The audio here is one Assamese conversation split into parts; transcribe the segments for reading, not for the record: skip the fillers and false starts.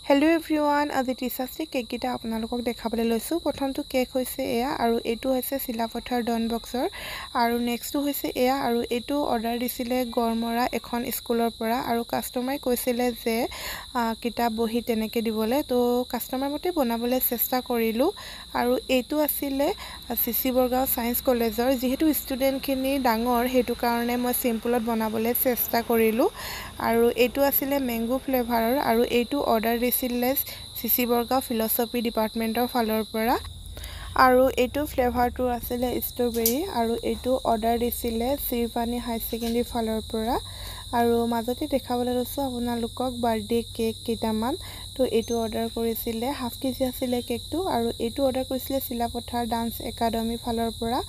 Hello everyone, আজি টিচাৰ্ছ কেক গিটা আপোনালোকক দেখাবলৈ লৈছো। প্ৰথমটো কেক হৈছে এয়া আৰু এইটো হৈছে চিলাপথাৰ ডন বক্সৰ আৰু নেক্সটটো হৈছে এয়া আৰু এইটো অৰ্ডাৰ দিছিলে গৰমৰা এখন স্কুলৰ পৰা আৰু কাস্টমাৰে কৈছিলে যে কিতাপ বহি তেনেকৈ দিবলৈ তো কাস্টমাৰ মতে বনাবলৈ চেষ্টা কৰিলো আৰু এইটো আছিলে চিচি বৰগাঁও সায়েন্স কলেজৰ যেহেতু ষ্টুডেণ্টখিনি ডাঙৰ হেতু কাৰণে মই সিম্পলত বনাবলৈ চেষ্টা কৰিলো আৰু এইটো আছিলে মেংগো ফ্লেভাৰৰ আৰু এইটো অৰ্ডাৰ চিচি বৰগাঁও ফিলচফি ডিপাৰ্টমেণ্টৰ ফালৰ পৰা আৰু এইটো ফ্লেভাৰটো আছিলে ষ্ট্ৰবেৰী আৰু এইটো অৰ্ডাৰ দিছিলে শ্ৰীপানী হাই ছেকেণ্ডাৰী ফালৰ পৰা আৰু মাজতে দেখাবলৈ লৈছো আপোনালোকক বাৰ্থডে কেক কেইটামান তো এইটো অৰ্ডাৰ কৰিছিলে হাফ কেজি আছিলে কেকটো আৰু এইটো অৰ্ডাৰ কৰিছিলে চিলাপথাৰ ডান্স একাডেমি ফালৰ পৰা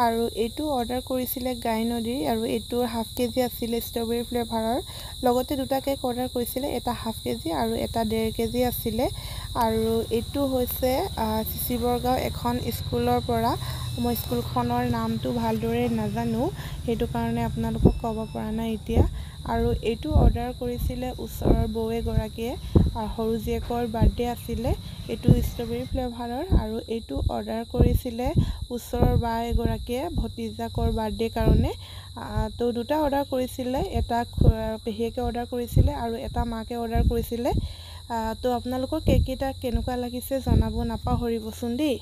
আৰু এইটো অৰ্ডাৰ কৰিছিলে গাই নদীৰ আৰু এইটোৰ হাফ কেজি আছিলে ষ্ট্ৰবেৰী ফ্লেভাৰৰ লগতে দুটা কেক অৰ্ডাৰ কৰিছিলে এটা হাফ কেজি আৰু এটা 1.5 কেজি আছিলে আৰু এইটো হৈছে চিচি বৰগাঁও এখন স্কুলৰ পৰা মই স্কুলখনৰ নামটো ভালদৰে নাজানো হেতু কাৰণে আপোনালোকক ক'ব পৰা নাই এতিয়া আৰু এইটো অৰ্ডাৰ কৰিছিলে ওচৰৰ বৌৱে গৰাকীয়ে সৰু জীয়েকৰ বাৰ্থডে আছিলে এইটো ষ্ট্ৰবেৰী ফ্লেভাৰৰ আৰু এইটো অৰ্ডাৰ কৰিছিলে ওচৰৰ বা এগৰাকীয়ে ভতিজাকৰ বাৰ্থডে কাৰণে তো দুটা অৰ্ডাৰ কৰিছিলে এটা পেহীয়েকে অৰ্ডাৰ কৰিছিলে আৰু এটা মাকে অৰ্ডাৰ কৰিছিলে তো আপোনালোকৰ কেক কেইটা কেনেকুৱা লাগিছে জনাব নাপাহৰিবচোন দেই